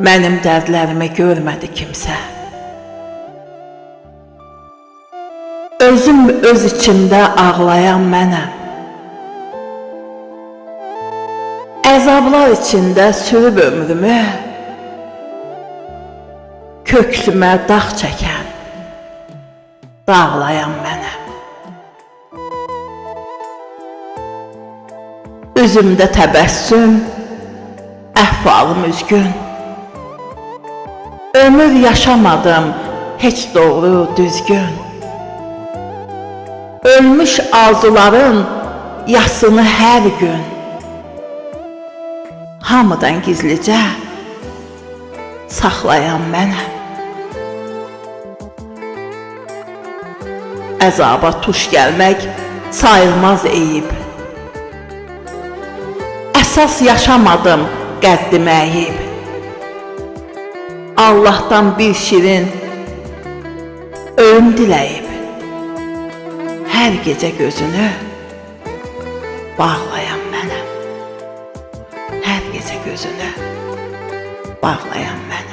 mənim dərdlərimi görmədi kimsə. Özüm öz içimdə ağlayan mənəm. Əzablar içində sürüb ömrümü, köksümə dağ çəkən, dağlayan mənəm. Üzümdə təbəssüm, əhvalım üzgün. Ömür yaşamadım heç doğru düzgün. Ölmüş arzuların yasını hər gün. Hamıdan gizlicə saxlayan mənəm. Əzaba tuş gəlmək sayılmaz eyib. Əsas yaşamadım qəddimi əyib. Allah'tan bir şirin ölüm diləyib. Hər gecə gözünü bağlayan mənəm. Hər gecə gözünü bağlayan mənəm.